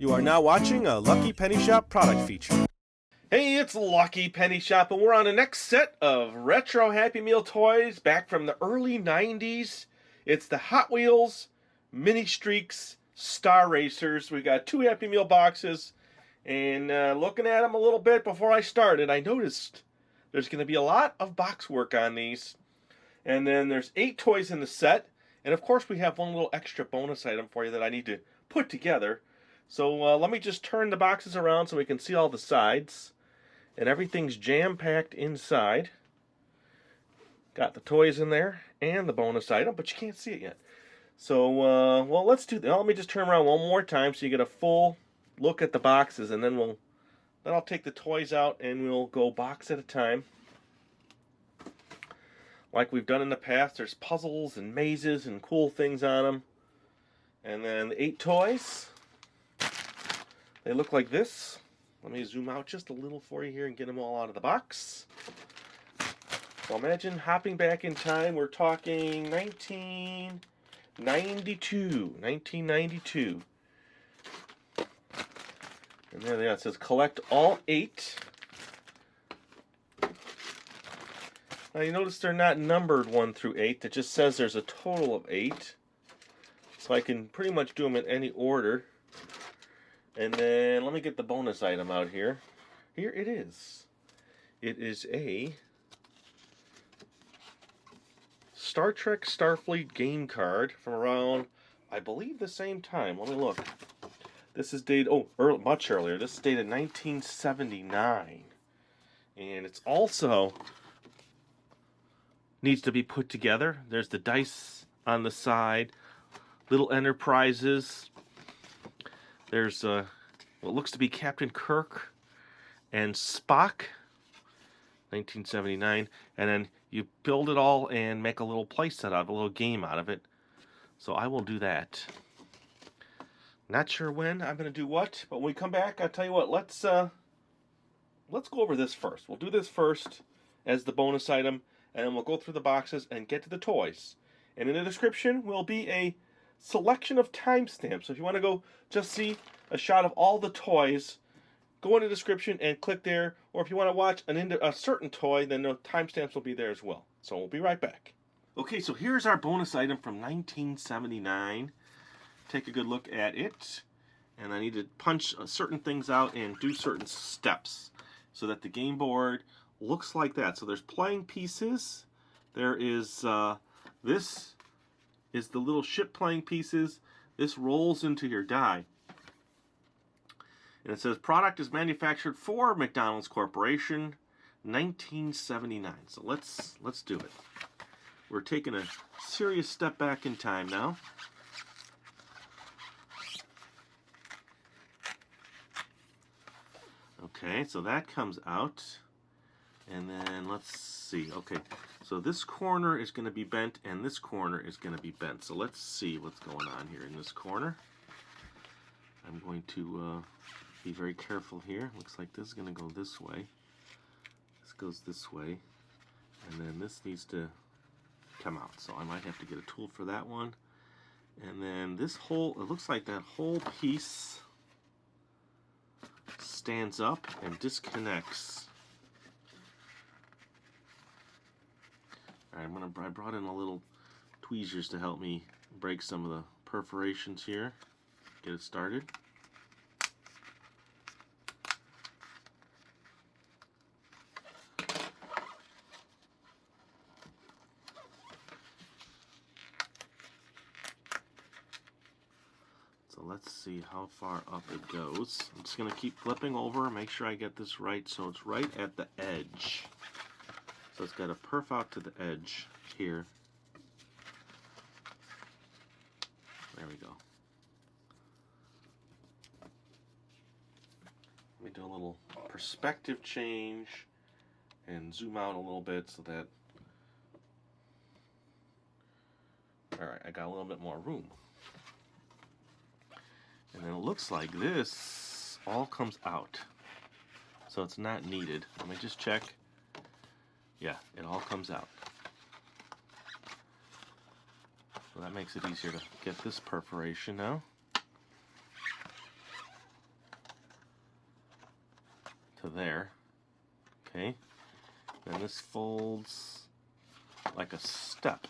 You are now watching a Lucky Penny Shop product feature. Hey, it's Lucky Penny Shop, and we're on the next set of retro Happy Meal toys back from the early 90s. It's the Hot Wheels Mini-Streex Star Racers. We got 2 Happy Meal boxes, and looking at them a little bit before I started, I noticed there's going to be a lot of box work on these. And then there's 8 toys in the set, and of course we have one little extra bonus item for you that I need to put together. So let me just turn the boxes around so we can see all the sides. And everything's jam-packed inside. Got the toys in there and the bonus item, but you can't see it yet. So, well, let's do that. Let me just turn around one more time so you get a full look at the boxes, and then I'll take the toys out and we'll go box at a time. Like we've done in the past, there's puzzles and mazes and cool things on them. And then the 8 toys. They look like this. Let me zoom out just a little for you here and get them all out of the box. So imagine hopping back in time. We're talking 1992. And there they are. It says collect all 8. Now you notice they're not numbered 1 through 8. It just says there's a total of 8. So I can pretty much do them in any order. And then let me get the bonus item out here. Here it is. It is a Star Trek Starfleet game card from around, I believe, the same time. Let me look. This is dated, much earlier. This is dated 1979. And it's also needs to be put together. There's the dice on the side, little enterprises. There's what looks to be Captain Kirk and Spock, 1979, and then you build it all and make a little play set out of it, a little game out of it. So I will do that. Not sure when I'm going to do what, but when we come back, I'll tell you what. Let's go over this first. We'll do this first as the bonus item, and then we'll go through the boxes and get to the toys. And in the description will be a selection of timestamps. So if you want to go just see a shot of all the toys, go in the description and click there. Or if you want to watch a certain toy, then the timestamps will be there as well. So we'll be right back. Okay, so here's our bonus item from 1979. Take a good look at it. And I need to punch certain things out and do certain steps so that the game board looks like that. So there's playing pieces. There is this is the little ship playing pieces. This rolls into your die. And it says product is manufactured for McDonald's Corporation, 1979. So let's do it. We're taking a serious step back in time now. Okay, so that comes out. And then let's see. Okay, so this corner is going to be bent and this corner is going to be bent. So let's see what's going on here in this corner. I'm going to be very careful here. Looks like this is going to go this way. This goes this way. And then this needs to come out. So I might have to get a tool for that one. And then this whole, it looks like that whole piece stands up and disconnects. Alright, I brought in a little tweezers to help me break some of the perforations here. Get it started. So let's see how far up it goes. I'm just going to keep flipping over, make sure I get this right so it's right at the edge. So it's got to perf out to the edge here. There we go. Let me do a little perspective change and zoom out a little bit so that... Alright, I got a little bit more room. And then it looks like this all comes out. So it's not needed. Let me just check. Yeah, it all comes out. So that makes it easier to get this perforation now. to there. Okay. Then this folds like a step.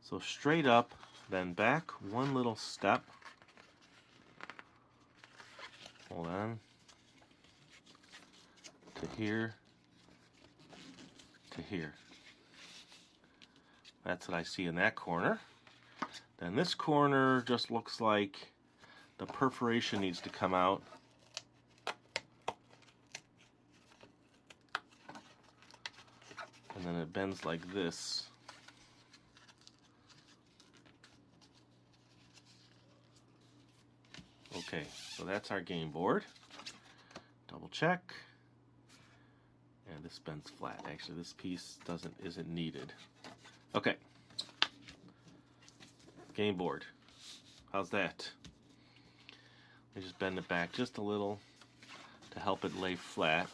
So straight up, then back one little step. Hold on. To here. To here. That's what I see in that corner. Then this corner just looks like the perforation needs to come out. And then it bends like this. Okay, so that's our game board. Double check. And this bends flat. Actually, this piece isn't needed. Okay. Game board. How's that? I just bend it back just a little to help it lay flat.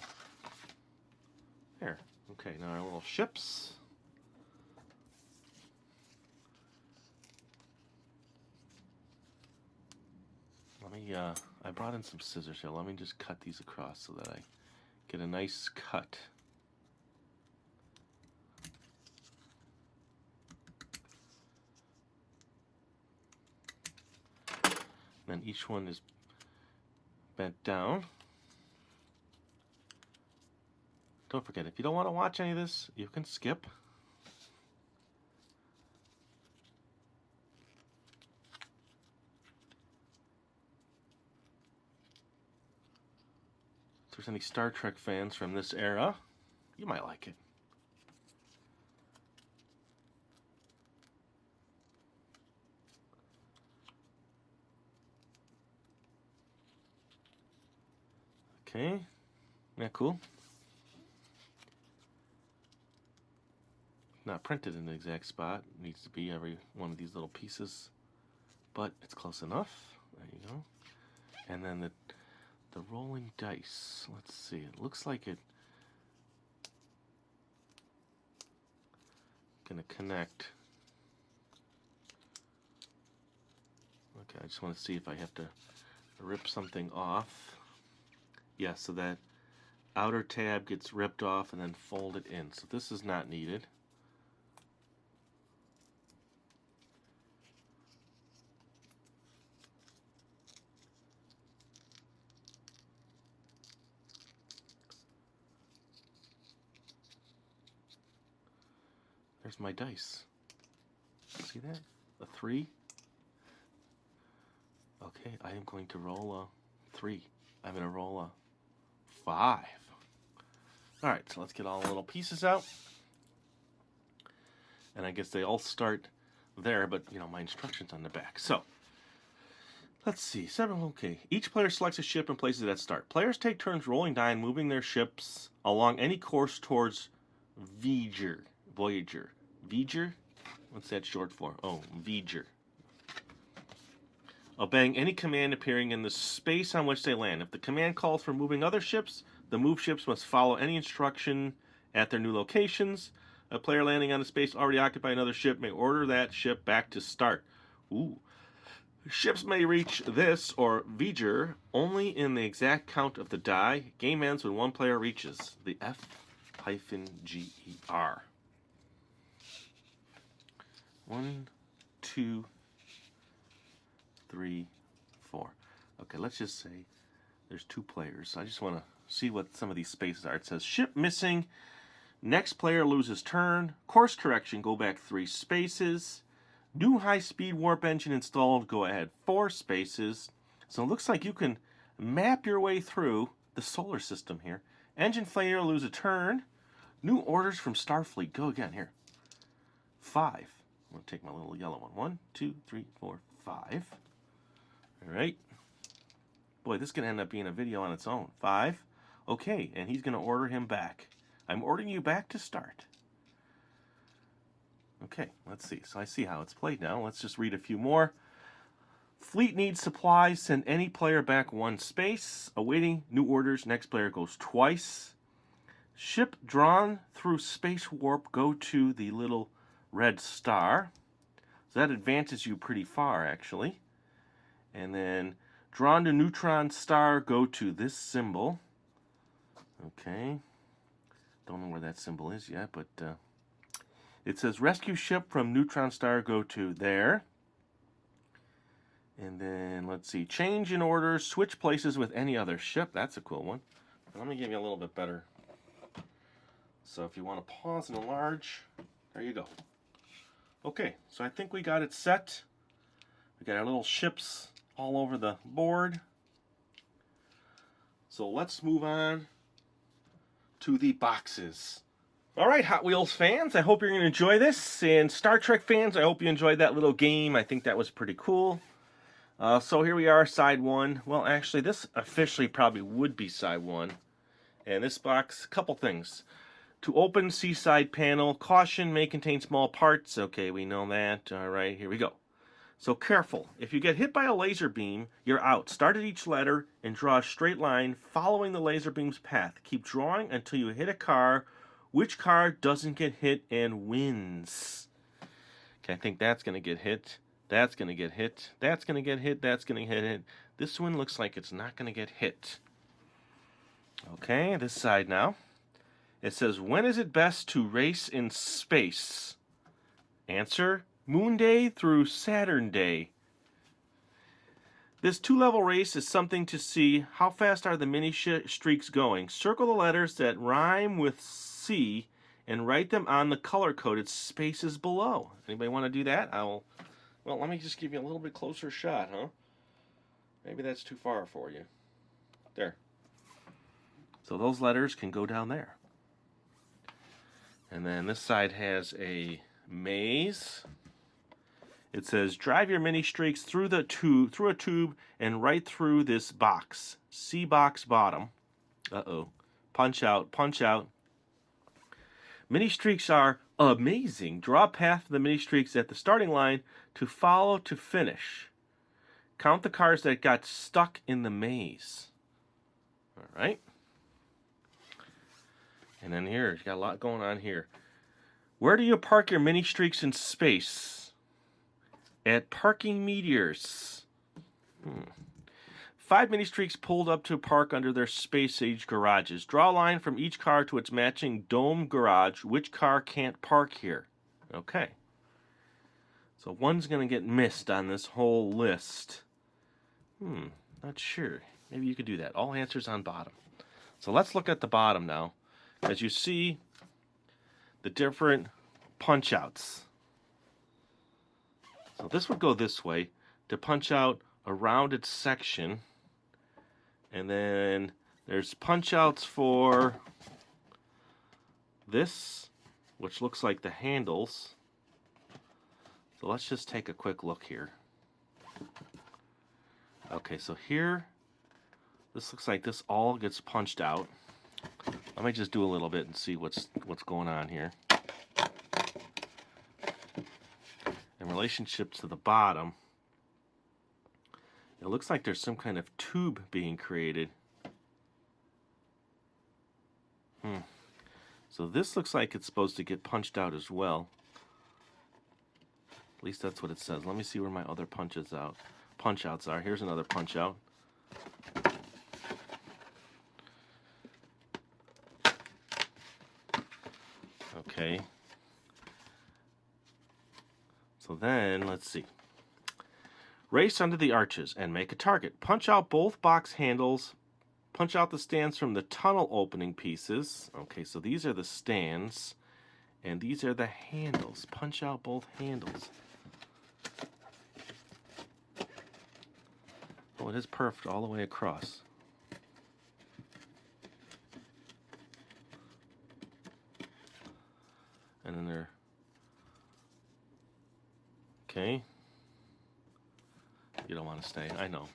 There. Okay, now our little ships. Let me, I brought in some scissors here. Let me just cut these across so that I get a nice cut. Then each one is bent down. Don't forget, if you don't want to watch any of this, you can skip. If there's any Star Trek fans from this era, you might like it. Okay, isn't that cool? Not printed in the exact spot. It needs to be every one of these little pieces, but it's close enough. There you go. And then the rolling dice. Let's see. It looks like it gonna connect. Okay, I just want to see if I have to rip something off. Yeah, so that outer tab gets ripped off and then folded in. So this is not needed. There's my dice. See that? A 3. Okay, I am going to roll a 3. I'm going to roll a 5. Alright, so let's get all the little pieces out. And I guess they all start there, but you know, my instructions on the back. So, let's see. 7, okay. Each player selects a ship and places it at start. Players take turns rolling die and moving their ships along any course towards Voyager. Voyager? What's that short for? Oh, Voyager. Obeying any command appearing in the space on which they land. If the command calls for moving other ships, the moved ships must follow any instruction at their new locations. A player landing on a space already occupied by another ship may order that ship back to start. Ooh. Ships may reach this, or Voyager, only in the exact count of the die. Game ends when one player reaches the F-GER. 1, 2, 3, 4. Okay, let's just say there's 2 players. I just want to see what some of these spaces are. It says ship missing. Next player loses turn. Course correction, go back 3 spaces. New high-speed warp engine installed, go ahead 4 spaces. So it looks like you can map your way through the solar system here. Engine failure, lose a turn. New orders from Starfleet, go again here. 5. I'm going to take my little yellow one. 1, 2, 3, 4, 5. All right. Boy, this is going to end up being a video on its own. 5. Okay, and he's going to order him back. I'm ordering you back to start. Okay, let's see. So I see how it's played now. Let's just read a few more. Fleet needs supplies. Send any player back 1 space. Awaiting new orders. Next player goes twice. Ship drawn through space warp. Go to the little red star. So that advances you pretty far, actually. And then drawn to neutron star, go to this symbol. Okay. Don't know where that symbol is yet, but it says rescue ship from neutron star, go to there. And then, let's see, change in order, switch places with any other ship. That's a cool one. Let me give you a little bit better. So if you want to pause and enlarge, there you go. Okay, so I think we got it set. We got our little ships all over the board. So let's move on to the boxes. All right, Hot Wheels fans, I hope you're going to enjoy this. And Star Trek fans, I hope you enjoyed that little game. I think that was pretty cool. So here we are, side one. Well, actually, this officially probably would be side one. And this box, a couple things. To open seaside panel, caution, may contain small parts. Okay, we know that. All right, here we go. So careful. If you get hit by a laser beam, you're out. Start at each letter and draw a straight line following the laser beam's path. Keep drawing until you hit a car. Which car doesn't get hit and wins? Okay, I think that's going to get hit. That's going to get hit. That's going to get hit. That's going to get hit. This one looks like it's not going to get hit. Okay, this side now. It says, when is it best to race in space? Answer, Moon Day through Saturn Day. This two-level race is something to see. How fast are the mini-streaks going? Circle the letters that rhyme with C and write them on the color-coded spaces below. Anybody want to do that? Well, let me just give you a little bit closer shot, huh? Maybe that's too far for you. There. So those letters can go down there. And then this side has a maze. It says, drive your mini-streaks through a tube and right through this box. C box bottom. Uh-oh. Punch out, punch out. Mini-streaks are amazing. Draw a path for the mini-streaks at the starting line to follow to finish. Count the cars that got stuck in the maze. All right. And then here, you got a lot going on here. Where do you park your mini-streaks in space? At parking meteors. 5 mini-streaks pulled up to park under their space-age garages. Draw a line from each car to its matching dome garage. Which car can't park here? Okay. So one's going to get missed on this whole list. Not sure. Maybe you could do that. All answers on bottom. So let's look at the bottom now. As you see, the different punch-outs. So this would go this way to punch out a rounded section. And then there's punch-outs for this, which looks like the handles. So let's just take a quick look here. Okay, so here, this looks like this all gets punched out. Let me just do a little bit and see what's going on here. In relationship to the bottom, it looks like there's some kind of tube being created. So this looks like it's supposed to get punched out as well. At least that's what it says. Let me see where my other punch-outs are. Here's another punch-out. Okay. So then, let's see. Race under the arches and make a target. Punch out both box handles. Punch out the stands from the tunnel opening pieces. Okay, so these are the stands. And these are the handles. Punch out both handles. Oh, it is perfect all the way across. And then they're... Okay. You don't want to stay. I know.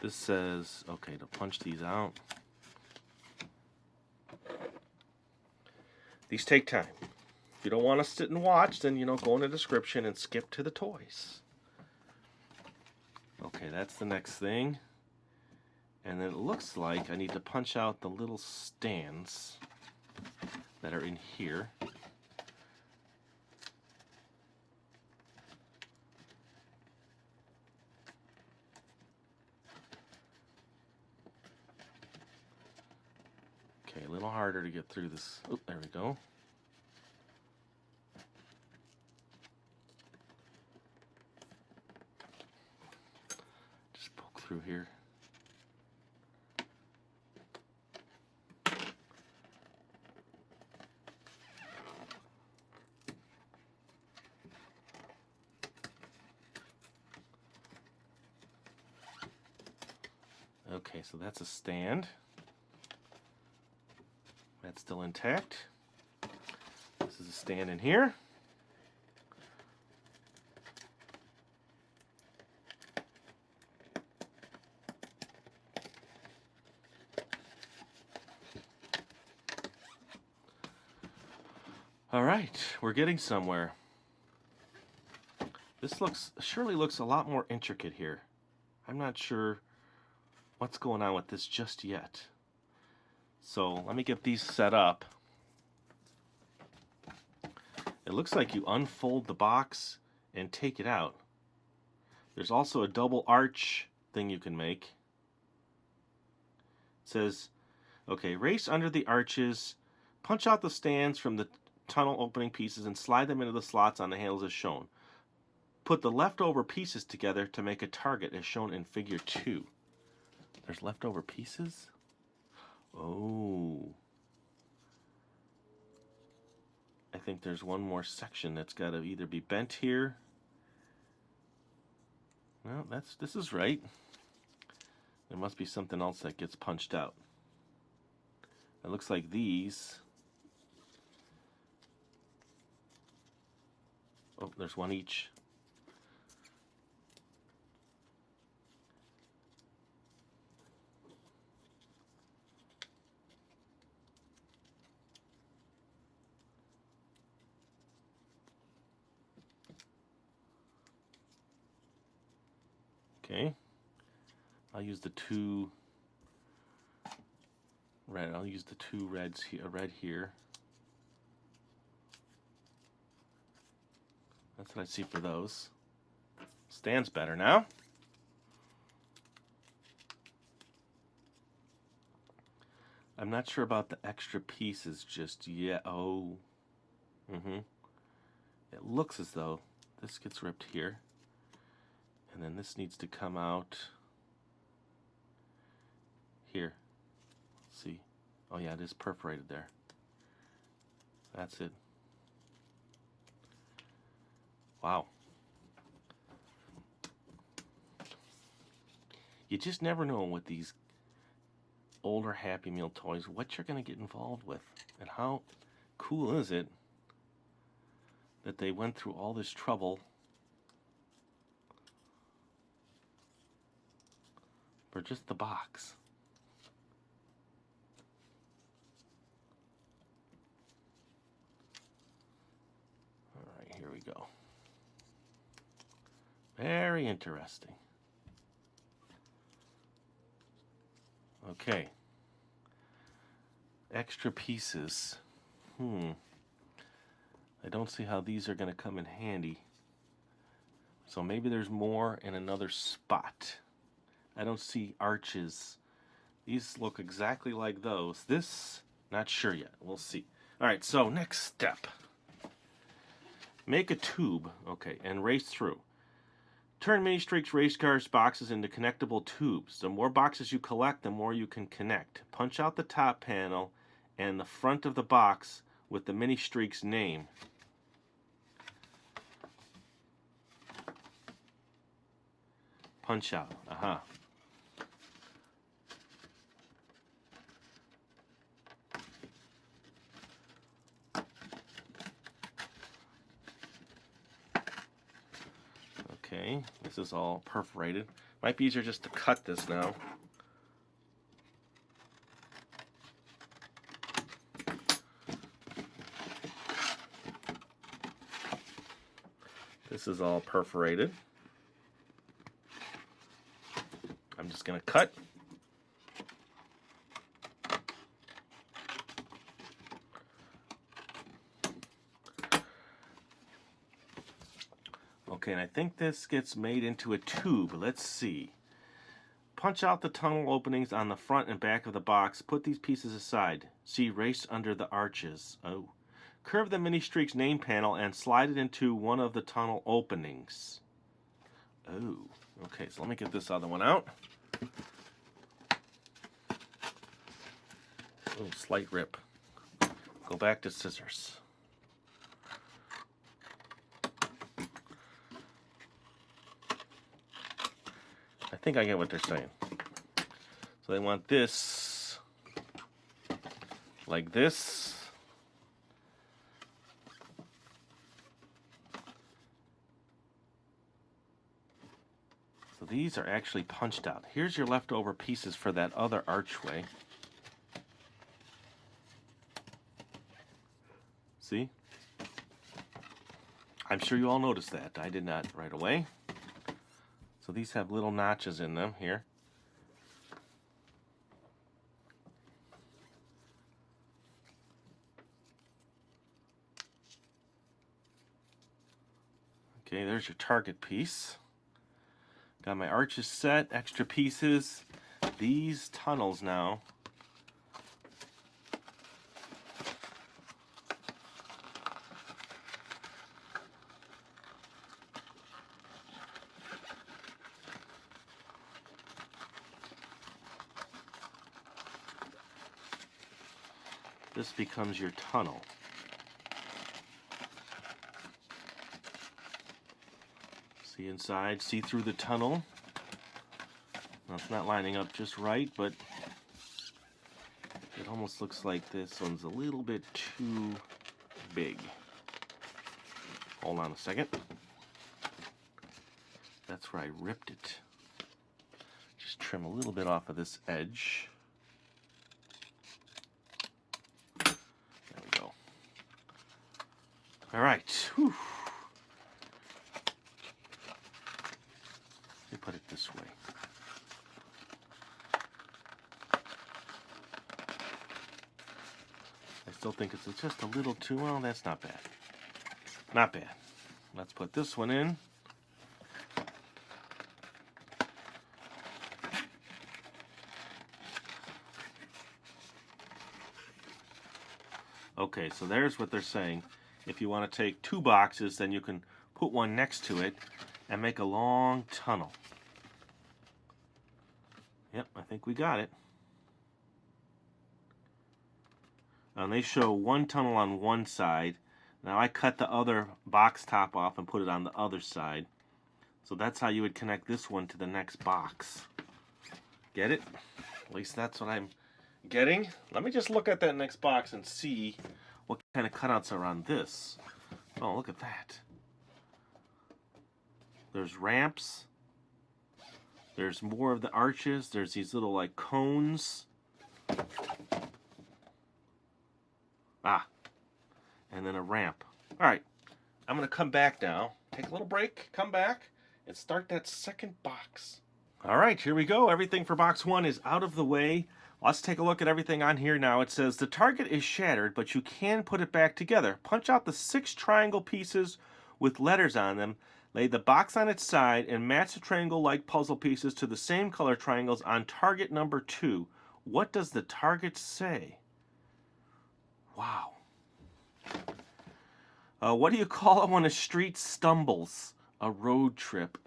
This says, okay, to punch these out. These take time. If you don't want to sit and watch, then, go in the description and skip to the toys. Okay, that's the next thing. And then it looks like I need to punch out the little stands that are in here. little harder to get through this. Oh, there we go. Just poke through here. Okay, so that's a stand. That's still intact. This is a stand in here. All right, we're getting somewhere. This surely looks a lot more intricate here. I'm not sure what's going on with this just yet. So let me get these set up. It looks like you unfold the box and take it out. There's also a double arch thing you can make. It says, okay, race under the arches, punch out the stands from the tunnel opening pieces and slide them into the slots on the handles as shown. Put the leftover pieces together to make a target as shown in figure 2. There's leftover pieces? Oh. I think there's one more section that's got to either be bent here. Well, this is right. There must be something else that gets punched out. It looks like these. Oh, there's one each. Okay, I'll use the two red. I'll use the two reds here. Red here. That's what I see for those. Stands better now. I'm not sure about the extra pieces just yet. Oh, It looks as though this gets ripped here. And then this needs to come out here. Let's see. Oh yeah, it is perforated there. That's it. Wow. You just never know with these older Happy Meal toys what you're going to get involved with. And how cool is it that they went through all this trouble for just the box. All right, here we go. Very interesting. Okay. Extra pieces. I don't see how these are going to come in handy. So maybe there's more in another spot. I don't see arches. These look exactly like those. This, not sure yet. We'll see. All right, so next step. Make a tube, okay, and race through. Turn Mini-Streex race cars boxes into connectable tubes. The more boxes you collect, the more you can connect. Punch out the top panel and the front of the box with the Mini-Streex name. Punch out. Okay, this is all perforated. Might be easier just to cut this now. This is all perforated. I'm just going to cut. Okay, and I think this gets made into a tube. Let's see. Punch out the tunnel openings on the front and back of the box. Put these pieces aside. See race under the arches. Oh. Curve the Mini-Streex name panel and slide it into one of the tunnel openings. Oh. Okay, so let me get this other one out. Oh, slight rip. Go back to scissors. I think I get what they're saying. So they want this like this. So these are actually punched out. Here's your leftover pieces for that other archway. See? I'm sure you all noticed that. I did not right away. So these have little notches in them here. Okay, there's your target piece. Got my arches set, extra pieces. These tunnels now. This becomes your tunnel. See inside, see through the tunnel. Now it's not lining up just right, but it almost looks like this one's a little bit too big. Hold on a second. That's where I ripped it. Just trim a little bit off of this edge. All right. Whew. Let me put it this way. I still think it's just a little too, well, that's not bad. Not bad. Let's put this one in. Okay, so there's what they're saying. If you want to take two boxes, then you can put one next to it and make a long tunnel. Yep, I think we got it. And they show one tunnel on one side. Now I cut the other box top off and put it on the other side. So that's how you would connect this one to the next box. Get it? At least that's what I'm getting. Let me just look at that next box and see what kind of cutouts are on this. Oh, look at that. There's ramps. There's more of the arches. There's these little like cones. Ah. And then a ramp. All right. I'm going to come back now. Take a little break. Come back. And start that second box. All right. Here we go. Everything for box one is out of the way. Let's take a look at everything on here now. It says the target is shattered, but you can put it back together. Punch out the 6 triangle pieces with letters on them. Lay the box on its side and match the triangle-like puzzle pieces to the same color triangles on target number 2. What does the target say? Wow. What do you call it when a street stumbles? A road trip.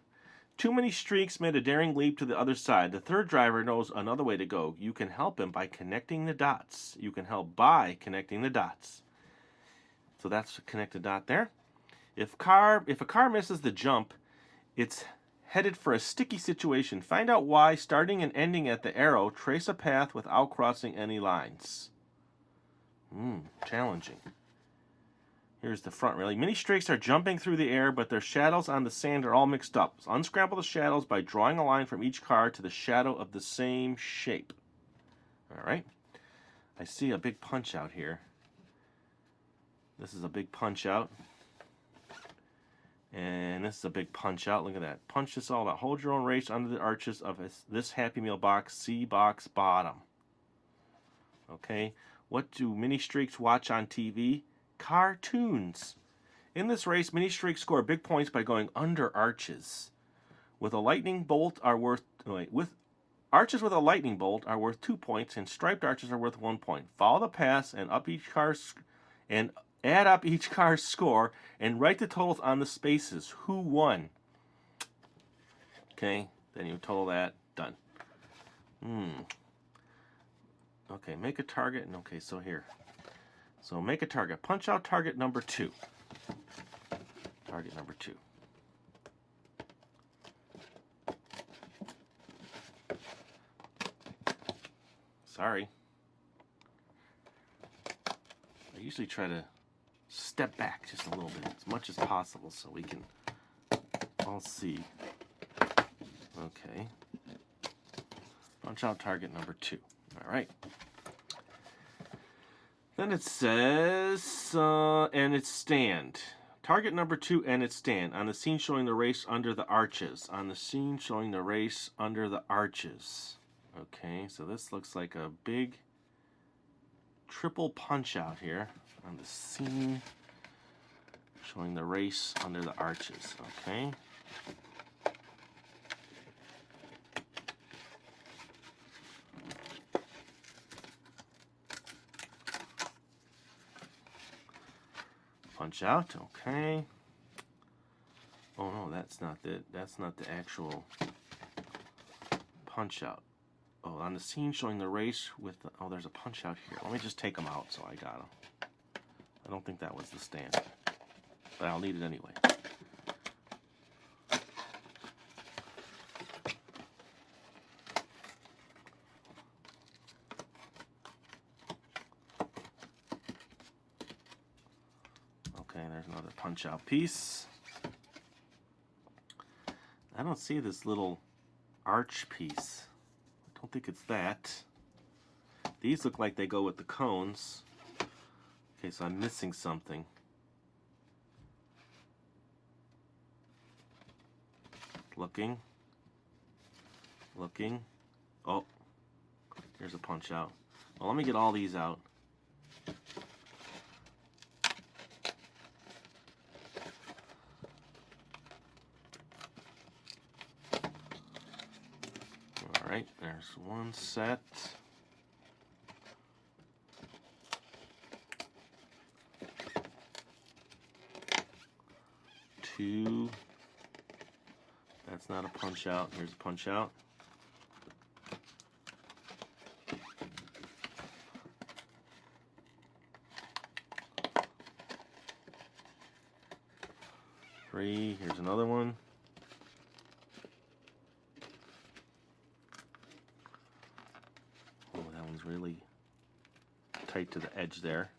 Too Many Streaks made a daring leap to the other side. The third driver knows another way to go. You can help him by connecting the dots. You can help by connecting the dots. So that's a connected dot there. If a car misses the jump, it's headed for a sticky situation. Find out why, starting and ending at the arrow. Trace a path without crossing any lines. Challenging. Here's the front railing. Mini-Streaks are jumping through the air, but their shadows on the sand are all mixed up. So unscramble the shadows by drawing a line from each car to the shadow of the same shape. All right. I see a big punch out here. This is a big punch out. And this is a big punch out. Look at that. Punch this all out. Hold your own race under the arches of this Happy Meal box. C box bottom. Okay. What do Mini-Streaks watch on TV? Cartoons. In this race, Mini-Streaks score big points by going under arches. With a lightning bolt are worth Arches with a lightning bolt are worth 2 points, and striped arches are worth 1 point. Follow the paths and add up each car's score and write the totals on the spaces. Who won? Okay, then you total that. Done. Okay, make a target. Okay, so here. So make a target. Punch out target number 2. Target number 2. Sorry. I usually try to step back just a little bit, as much as possible, so we can all see. Okay. Punch out target number 2. All right. Then it says, and its stand. Target number 2 and its stand. On the scene showing the race under the arches. On the scene showing the race under the arches. Okay, so this looks like a big triple punch out here on the scene showing the race under the arches. Okay. Punch out. Okay. Oh no, that's not the actual punch out. Oh, on the scene showing the race with the, oh, there's a punch out here. Let me just take them out so I got them. I don't think that was the stand, but I'll need it anyway. Okay, there's another punch out piece. I don't see this little arch piece. I don't think it's that. These look like they go with the cones. Okay, so I'm missing something. Looking. Looking. Oh, here's a punch out. Well, let me get all these out. Alright, there's one set. Two. That's not a punch out. Here's a punch out. Three. Here's another one. Oh, that one's really tight to the edge there.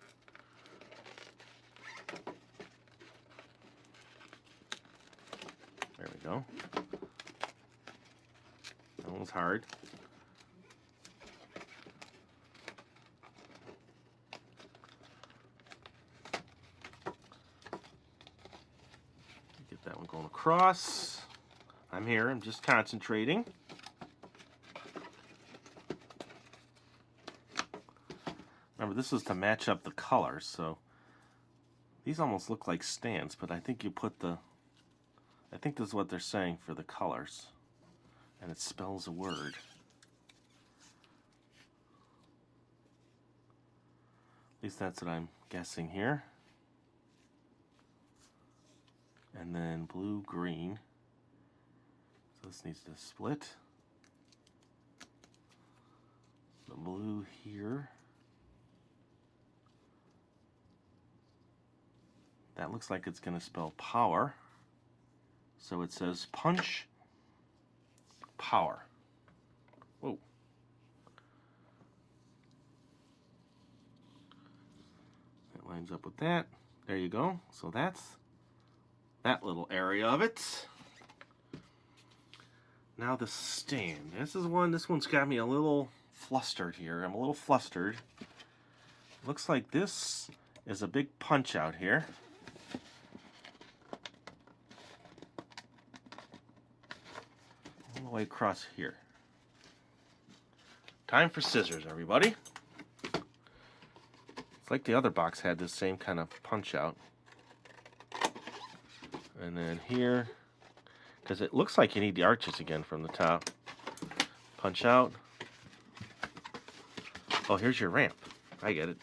There we go. That one's hard. Get that one going across. I'm here, I'm just concentrating. Remember, this is to match up the colors, so these almost look like stands, but I think you put the, I think this is what they're saying for the colors, and it spells a word. At least that's what I'm guessing here. And then blue, green. So this needs to split. The blue here. That looks like it's going to spell power. So it says punch, power. Whoa. That lines up with that. There you go. So that's that little area of it. Now the stand. This one's got me a little flustered here. I'm a little flustered. Looks like this is a big punch out here. All the way across here. Time for scissors, everybody. It's like the other box had this same kind of punch out. And then here, because it looks like you need the arches again from the top. Punch out. Oh, here's your ramp. I get it.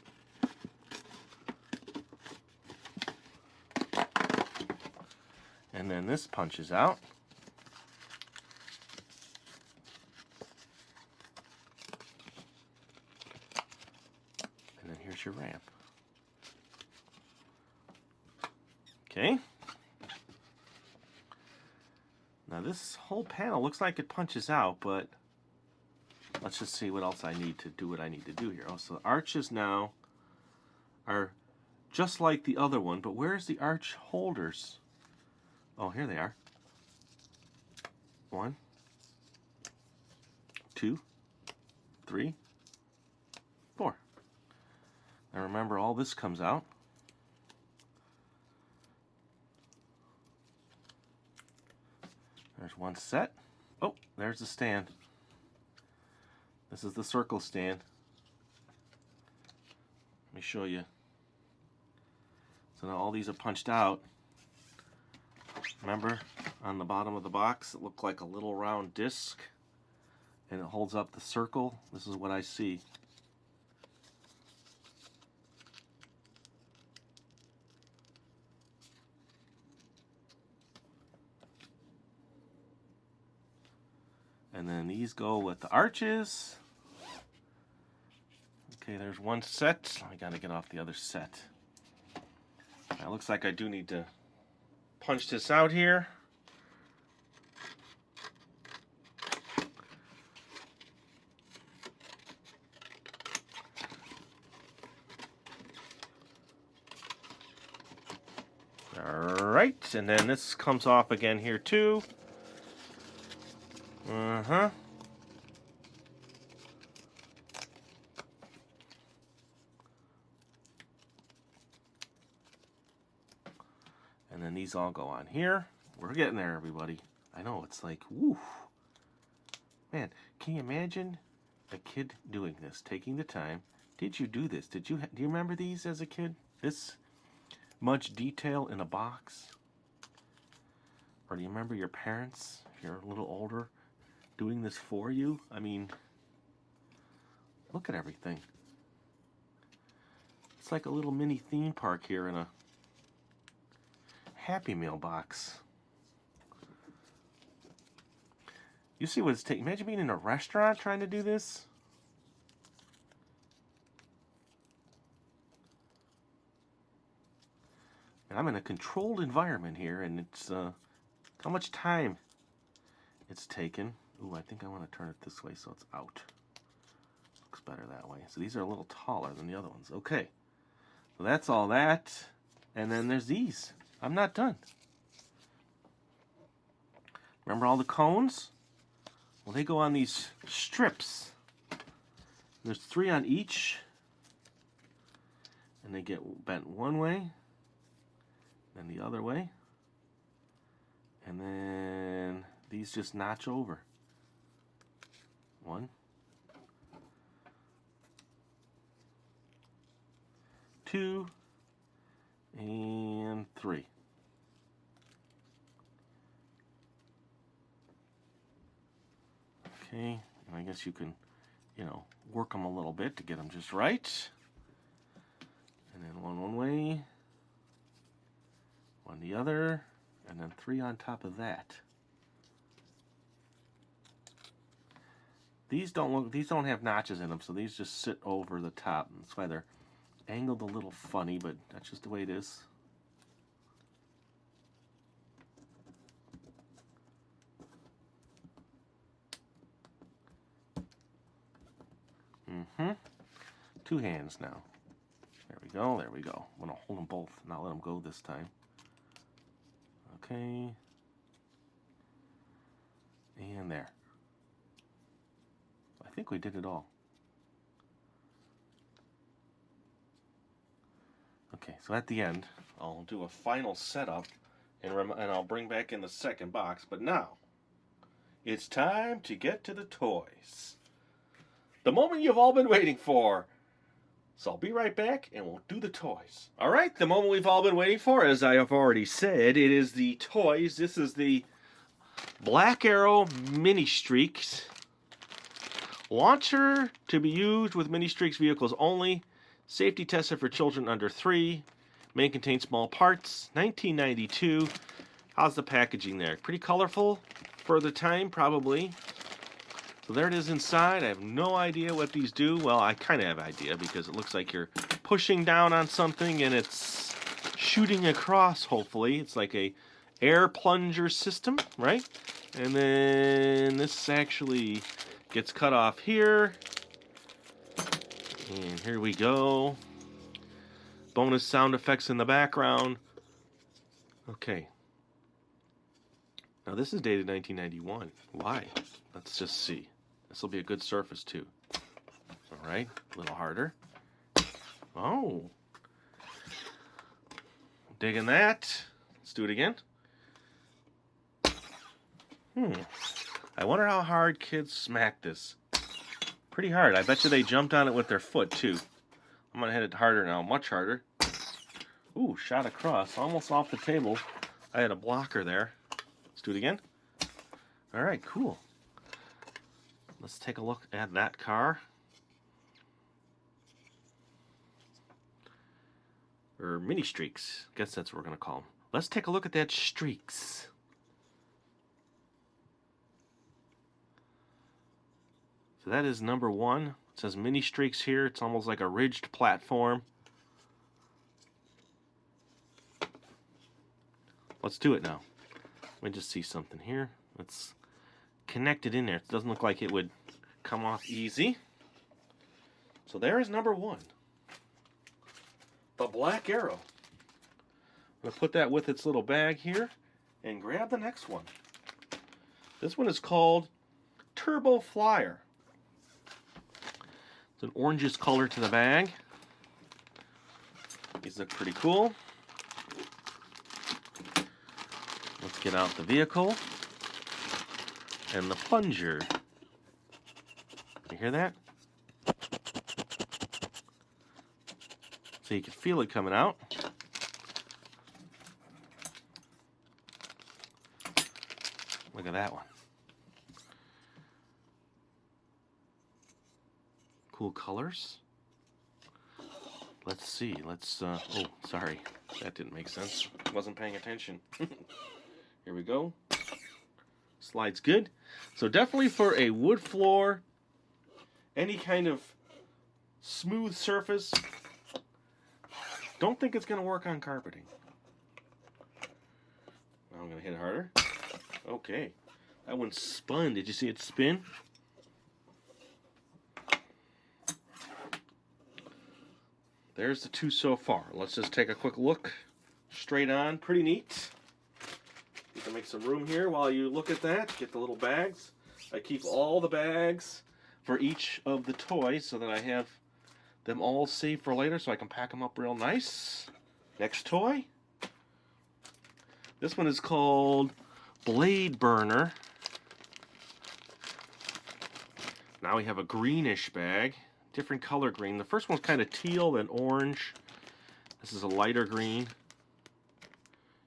And then this punches out. And then here's your ramp. Okay. Now this whole panel looks like it punches out, but let's just see what else I need to do what I need to do here. Oh, so the arches now are just like the other one, but where's the arch holders? Oh, here they are. 1, 2, 3, 4. Now remember, all this comes out. There's one set. Oh, there's the stand. This is the circle stand. Let me show you. So now all these are punched out. Remember, on the bottom of the box, it looked like a little round disc, and it holds up the circle. This is what I see. And then these go with the arches. Okay, there's one set. I gotta get off the other set. Now, it looks like I do need to punch this out here. Alright, and then this comes off again here too. Uh-huh. And then these all go on here. We're getting there, everybody. I know, it's like, woo. Man, can you imagine a kid doing this, taking the time? Did you do this? Do you remember these as a kid? This much detail in a box? Or do you remember your parents, if you're a little older, doing this for you? I mean, look at everything. It's like a little mini theme park here in a Happy Meal box. You see what it's taking? Imagine being in a restaurant trying to do this. And I'm in a controlled environment here, and it's how much time it's taken. Ooh, I think I want to turn it this way so it's out. Looks better that way. So these are a little taller than the other ones. Okay. So that's all that. And then there's these. I'm not done. Remember all the cones? Well, they go on these strips. There's 3 on each. And they get bent one way, then the other way. And then these just notch over. 1, 2, and 3. Okay, and I guess you can, work them a little bit to get them just right. And then one way, one the other, and then 3 on top of that. These don't have notches in them, so these just sit over the top. That's why they're angled a little funny, but that's just the way it is. Mm-hmm. 2 hands now. There we go, there we go. I'm going to hold them both, not let them go this time. Okay. And there. I think we did it all. Okay, so at the end, I'll do a final setup, and I'll bring back in the second box. But now, it's time to get to the toys. The moment you've all been waiting for. So I'll be right back, and we'll do the toys. All right, the moment we've all been waiting for, as I have already said, it is the toys. This is the Black Arrow Mini-Streex. Launcher to be used with Mini-Streex vehicles only. Safety tested for children under 3. May contain small parts. 1992. How's the packaging there? Pretty colorful for the time, probably. So there it is inside. I have no idea what these do. Well, I kind of have an idea because it looks like you're pushing down on something and it's shooting across, hopefully. It's like a air plunger system, right? And then this actually gets cut off here. And here we go. Bonus sound effects in the background. Okay. Now this is dated 1991. Why? Let's just see. This will be a good surface too. All right, a little harder. Oh. Digging that. Let's do it again. I wonder how hard kids smack this. Pretty hard. I bet you they jumped on it with their foot too. I'm gonna hit it harder now, much harder. Ooh, shot across, almost off the table. I had a blocker there. Let's do it again. All right, cool. Let's take a look at that car. Or Mini-Streex. Guess that's what we're gonna call them. Let's take a look at that Streex. So that is number 1. It says Mini-Streex here. It's almost like a ridged platform. Let's do it now. Let me just see something here. It's connected in there. It doesn't look like it would come off easy. So there is number 1. The Black Arrow. I'm going to put that with its little bag here and grab the next one. This one is called Turbo Flyer. It's an orangish color to the bag. These look pretty cool. Let's get out the vehicle and the plunger. You hear that? So you can feel it coming out. Look at that one. Cool colors. Let's see. Oh, sorry. That didn't make sense. Wasn't paying attention. Here we go. Slides good. So definitely for a wood floor, any kind of smooth surface. Don't think it's going to work on carpeting. Now I'm going to hit it harder. Okay. That one spun. Did you see it spin? There's the 2 so far. Let's just take a quick look. Straight on. Pretty neat. You can make some room here while you look at that. Get the little bags. I keep all the bags for each of the toys so that I have them all saved for later so I can pack them up real nice. Next toy. This one is called Blade Burner. Now we have a greenish bag. Different color green. The first one's kind of teal and orange. This is a lighter green.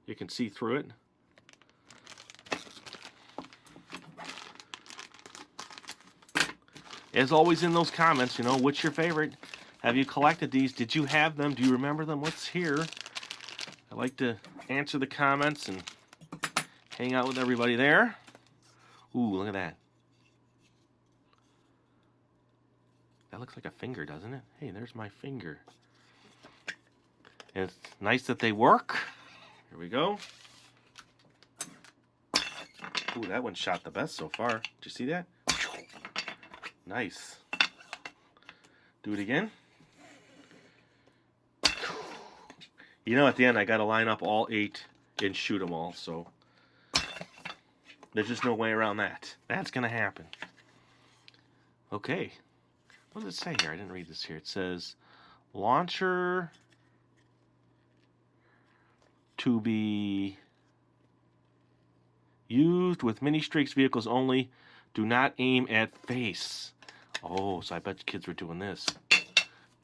You can see through it. As always in those comments, what's your favorite? Have you collected these? Did you have them? Do you remember them? What's here? I like to answer the comments and hang out with everybody there. Ooh, look at that. That looks like a finger, doesn't it? Hey, there's my finger. And it's nice that they work. Here we go. Ooh, that one shot the best so far. Did you see that? Nice. Do it again. At the end I got to line up all 8 and shoot them all, so there's just no way around that. That's going to happen. Okay. What does it say here? I didn't read this here. It says, launcher to be used with Mini-Streex vehicles only. Do not aim at face. Oh, so I bet kids were doing this.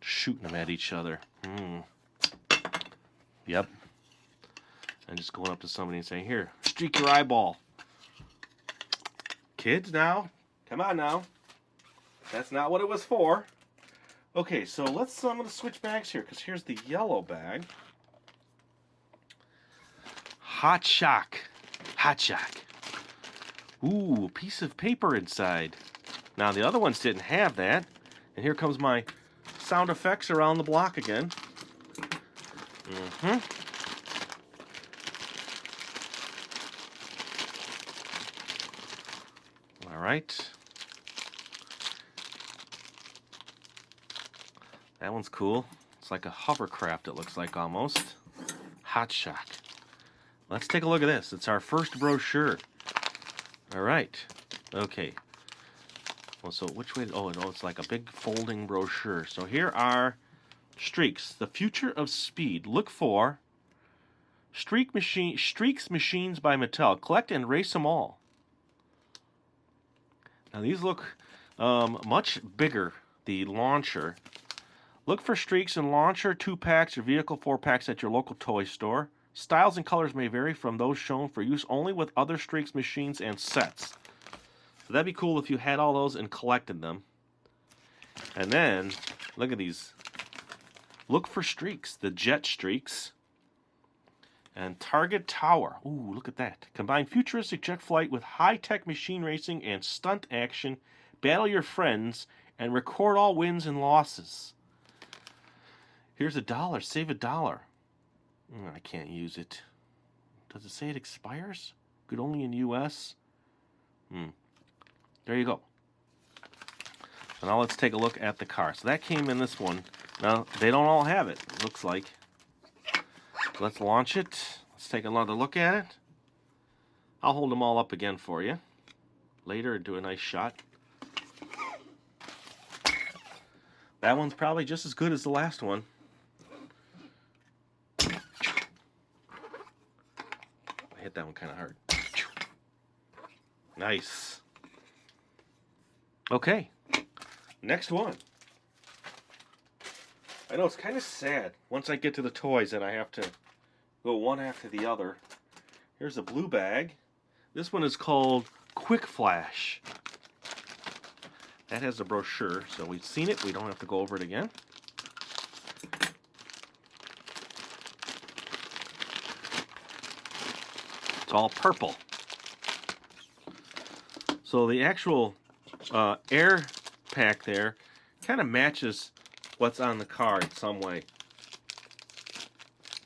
Shooting them at each other. Yep. And just going up to somebody and saying, here, streak your eyeball. Kids now, come on now. That's not what it was for. Okay, so I'm going to switch bags here, because here's the yellow bag. Hot Shock. Hot Shock. Ooh, piece of paper inside. Now, the other ones didn't have that. And here comes my sound effects around the block again. All right. That one's cool. It's like a hovercraft, it looks like almost. Hot Shock. Let's take a look at this. It's our first brochure. All right. Okay. Well, so which way? Oh, no, it's like a big folding brochure. So here are Streex, the future of speed. Look for Streex machines by Mattel. Collect and race them all. Now these look much bigger. The launcher. Look for Streex and launcher 2-packs or vehicle 4-packs at your local toy store. Styles and colors may vary from those shown for use only with other Streex machines and sets. So that'd be cool if you had all those and collected them. And then, look at these. Look for Streex, the Jet Streex. And Target Tower. Ooh, look at that. Combine futuristic jet flight with high-tech machine racing and stunt action. Battle your friends and record all wins and losses. Here's $1. Save $1. I can't use it. Does it say it expires? Good only in U.S.? There you go. So now let's take a look at the car. So that came in this one. Now, they don't all have it, looks like. Let's launch it. Let's take another look at it. I'll hold them all up again for you later and do a nice shot. That one's probably just as good as the last one. Hit that one kind of hard. Nice. Okay. Next one. I know it's kind of sad once I get to the toys and I have to go one after the other. Here's a blue bag. This one is called Quick Flash. That has a brochure, so we've seen it. We don't have to go over it again. All purple. So the actual air pack there kind of matches what's on the car in some way.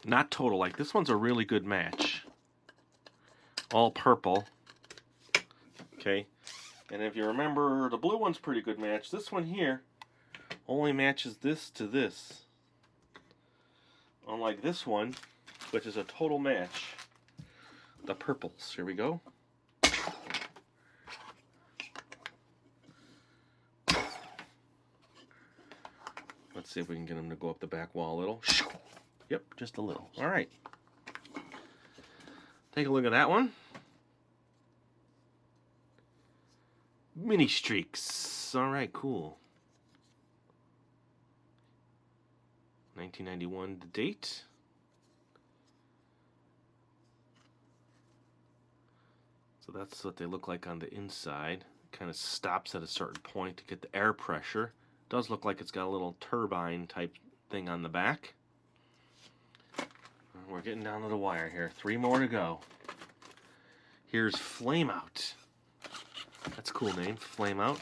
Not total. Like this one's a really good match. All purple. Okay. And if you remember, the blue one's pretty good match. This one here only matches this to this. Unlike this one, which is a total match. The purples. Here we go. Let's see if we can get them to go up the back wall a little. Yep, just a little. All right. Take a look at that one. Mini-Streex. All right, cool. 1991, the date. So that's what they look like on the inside. Kind of stops at a certain point to get the air pressure. Does look like it's got a little turbine type thing on the back. We're getting down to the wire here. 3 more to go. Here's Flame Out. That's a cool name, Flame Out.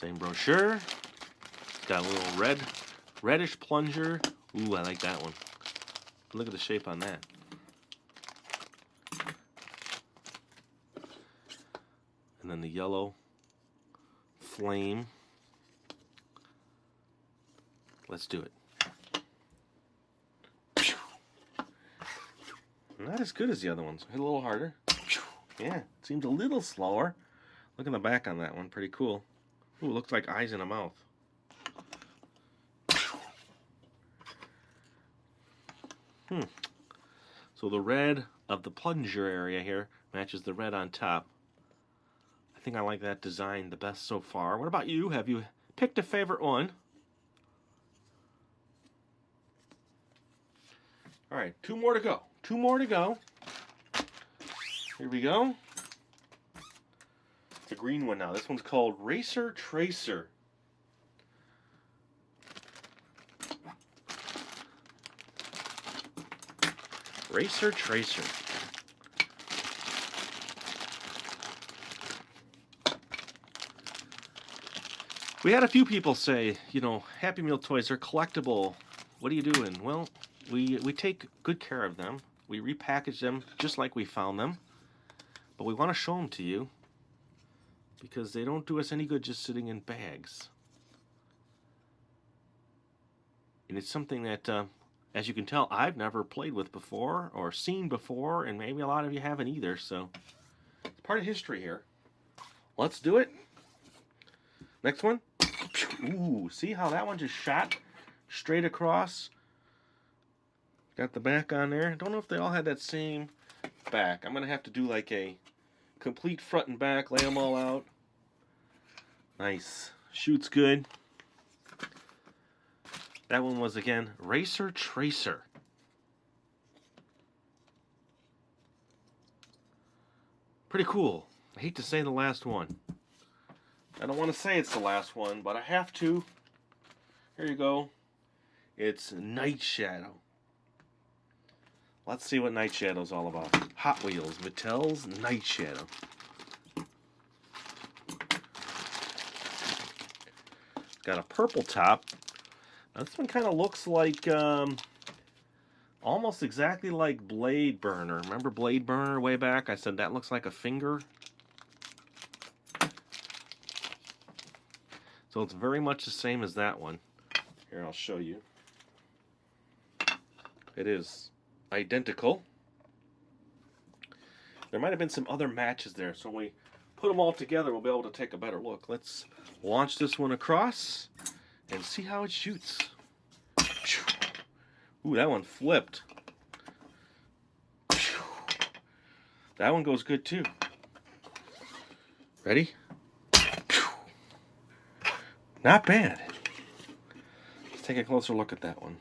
Same brochure. It's got a little reddish plunger. Ooh, I like that one. Look at the shape on that. And then the yellow flame. Let's do it. Not as good as the other ones. Hit a little harder. Yeah, it seems a little slower. Look in the back on that one. Pretty cool. Ooh, it looks like eyes in a mouth. So the red of the plunger area here matches the red on top. I think I like that design the best so far. What about you? Have you picked a favorite one? All right, 2 more to go. 2 more to go. Here we go. It's a green one now. This one's called Racer Tracer. Racer Tracer. We had a few people say, you know, Happy Meal toys are collectible. What are you doing? Well, we take good care of them. We repackage them just like we found them. But we want to show them to you because they don't do us any good just sitting in bags. And it's something that, as you can tell, I've never played with before or seen before, and maybe a lot of you haven't either. So it's part of history here. Let's do it. Next one. Ooh, see how that one just shot straight across? Got the back on there. Don't know if they all had that same back. I'm going to have to do like a complete front and back, lay them all out. Nice. Shoots good. That one was, again, Racer Tracer. Pretty cool. I hate to say the last one. I don't want to say it's the last one, but I have to. Here you go. It's Night Shadow. Let's see what Night Shadow's all about. Hot Wheels, Mattel's Night Shadow. Got a purple top. Now this one kind of looks like, almost exactly like Blade Burner. Remember Blade Burner way back? I said that looks like a finger. So it's very much the same as that one. Here, I'll show you. It is identical. There might have been some other matches there, so when we put them all together, we'll be able to take a better look. Let's launch this one across and see how it shoots. Ooh, that one flipped. That one goes good too. Ready? Not bad. Let's take a closer look at that one.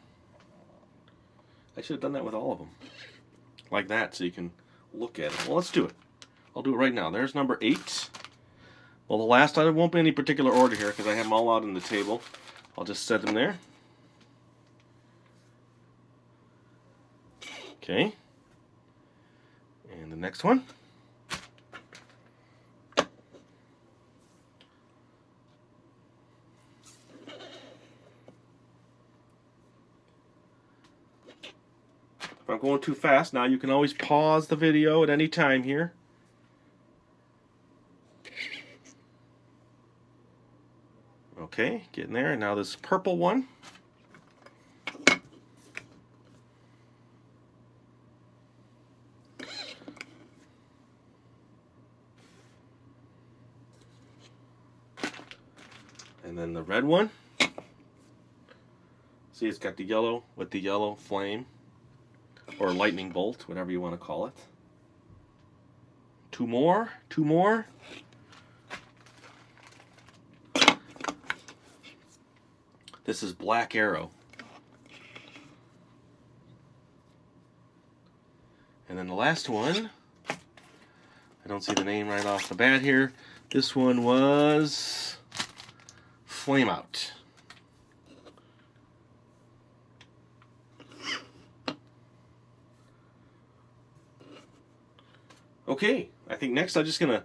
I should have done that with all of them. Like that, so you can look at it. Well, let's do it. I'll do it right now. There's number 8. Well, the last item won't be any particular order here because I have them all out on the table. I'll just set them there. Okay. And the next one. If I'm going too fast, now you can always pause the video at any time here. Okay, getting there. And now this purple one. And then the red one. See, it's got the yellow with the yellow flame. Or lightning bolt, whatever you want to call it. Two more. This is Black Arrow. And then the last one, I don't see the name right off the bat here. This one was Flame Out. Okay, I think next I'm just going to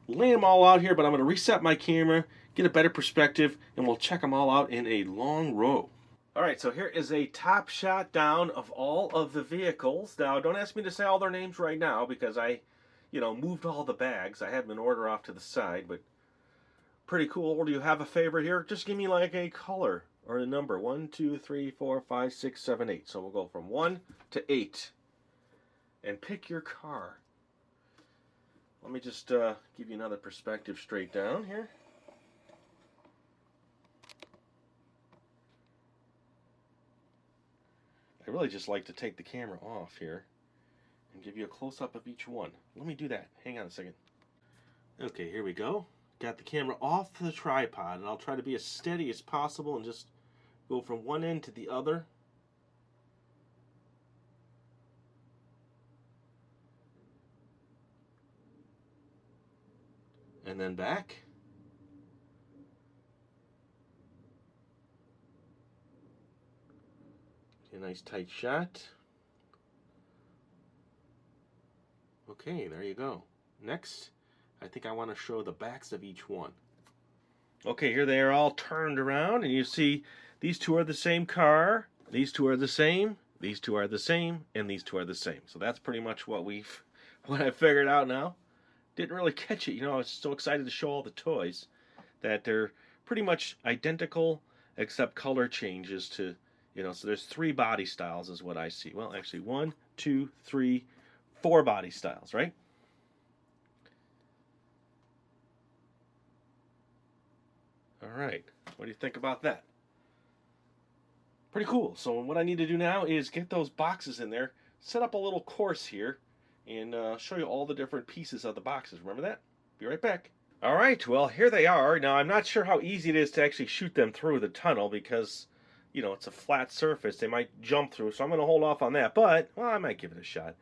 lay them all out here, but I'm going to reset my camera, get a better perspective, and we'll check them all out in a long row. Alright, so here is a top shot down of all of the vehicles. Now, don't ask me to say all their names right now because I, moved all the bags. I have them in order off to the side, but pretty cool. Do you have a favorite here? Just give me like a color or a number. 1, 2, 3, 4, 5, 6, 7, 8. So we'll go from 1 to 8. And pick your car. Let me just give you another perspective straight down here. I really just like to take the camera off here and give you a close-up of each one. Let me do that. Hang on a second. Okay, here we go. Got the camera off the tripod, and I'll try to be as steady as possible and just go from one end to the other. and then back. A nice tight shot. Okay, there you go. Next, I think I want to show the backs of each one. Okay, here they are all turned around, and you see these two are the same car, these two are the same, these two are the same, and these two are the same. So that's pretty much what I figured out now. Didn't really catch it, you know, I was so excited to show all the toys that they're pretty much identical except color changes to, you know, so there's 3 body styles is what I see. Well, actually 1, 2, 3, 4 body styles, right? All right, what do you think about that? Pretty cool. So what I need to do now is get those boxes in there, set up a little course here, and show you all the different pieces of the boxes. Remember that? Be right back. All right, well, here they are. Now, I'm not sure how easy it is to actually shoot them through the tunnel because, you know, it's a flat surface. They might jump through, so I'm going to hold off on that. But, well, I might give it a shot.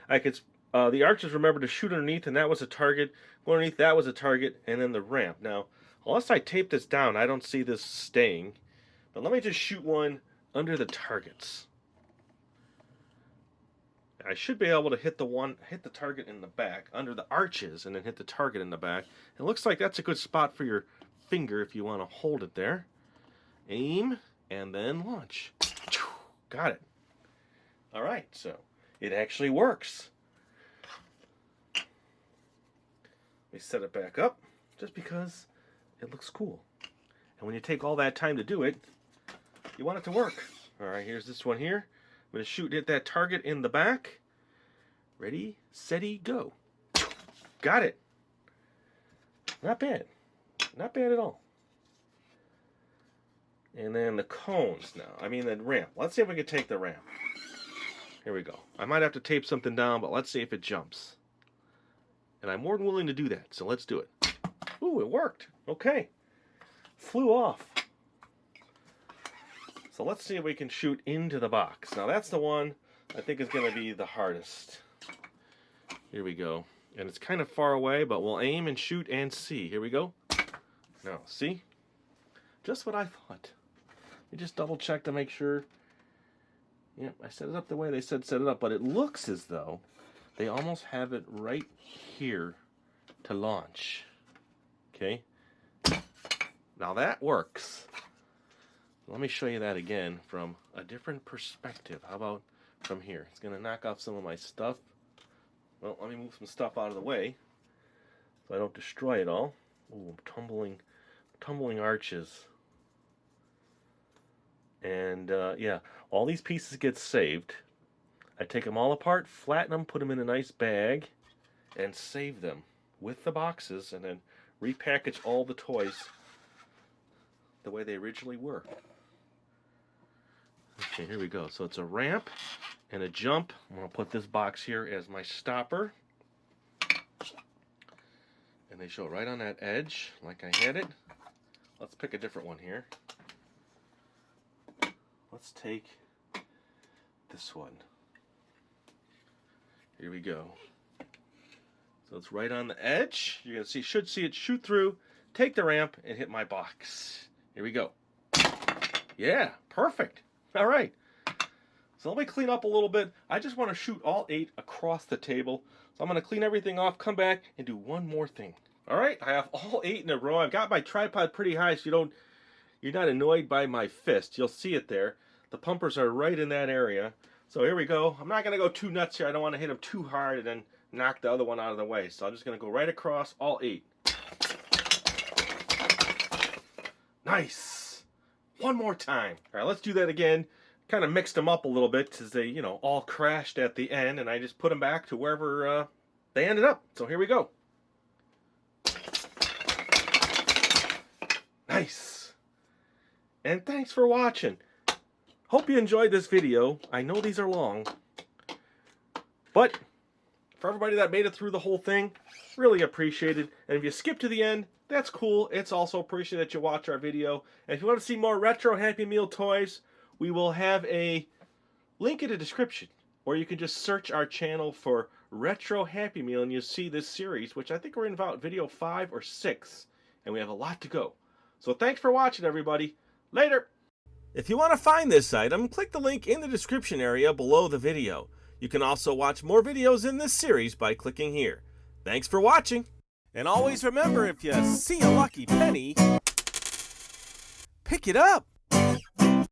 I could. The archers remember to shoot underneath, and that was a target. Go underneath, that was a target, and then the ramp. Now, unless I tape this down, I don't see this staying. But let me just shoot one under the targets. I should be able to hit the target in the back, under the arches, and then hit the target in the back. It looks like that's a good spot for your finger if you want to hold it there. Aim, and then launch. Got it. All right, so it actually works. Let me set it back up, just because it looks cool. And when you take all that time to do it, you want it to work. All right, here's this one here. I'm going to shoot and hit that target in the back. Ready, steady, go. Got it. Not bad. Not bad at all. And then the cones now. I mean the ramp. Let's see if we can take the ramp. Here we go. I might have to tape something down, but let's see if it jumps. And I'm more than willing to do that, so let's do it. Ooh, it worked. Okay. Flew off. So let's see if we can shoot into the box. Now that's the one I think is going to be the hardest. Here we go. And it's kind of far away, but we'll aim and shoot and see. Here we go. Now, see? Just what I thought. We just double check to make sure. Yep, I set it up the way they said set it up, but it looks as though they almost have it right here to launch. Okay? Now that works. Let me show you that again from a different perspective. How about from here? It's going to knock off some of my stuff. Well, let me move some stuff out of the way so I don't destroy it all. Ooh, tumbling arches. And yeah, all these pieces get saved. I take them all apart, flatten them, put them in a nice bag, and save them with the boxes, and then repackage all the toys the way they originally were. Okay, here we go. So it's a ramp and a jump. I'm going to put this box here as my stopper. And they show it right on that edge, like I had it. Let's pick a different one here. Let's take this one. Here we go. So it's right on the edge. You're going to should see it shoot through, take the ramp, and hit my box. Here we go. Yeah, perfect. All right. So let me clean up a little bit. I just want to shoot all 8 across the table. So I'm going to clean everything off, come back, and do one more thing. All right, I have all 8 in a row. I've got my tripod pretty high so you're not annoyed by my fist. You'll see it there. The pumpers are right in that area. So here we go. I'm not going to go too nuts here. I don't want to hit them too hard and then knock the other one out of the way. So I'm just going to go right across all 8. Nice. One more time. All right, let's do that again. Kind of mixed them up a little bit because they, you know, all crashed at the end, and I just put them back to wherever they ended up. So here we go. Nice. And thanks for watching. Hope you enjoyed this video. I know these are long, but for everybody that made it through the whole thing, really appreciated. And if you skip to the end, that's cool. It's also appreciated that you watch our video. And if you want to see more retro Happy Meal toys, we will have a link in the description, or you can just search our channel for Retro Happy Meal and you see this series, which I think we're in about video 5 or 6, and we have a lot to go. So thanks for watching, everybody. Later! If you want to find this item, click the link in the description area below the video. You can also watch more videos in this series by clicking here. Thanks for watching! And always remember, if you see a lucky penny, pick it up!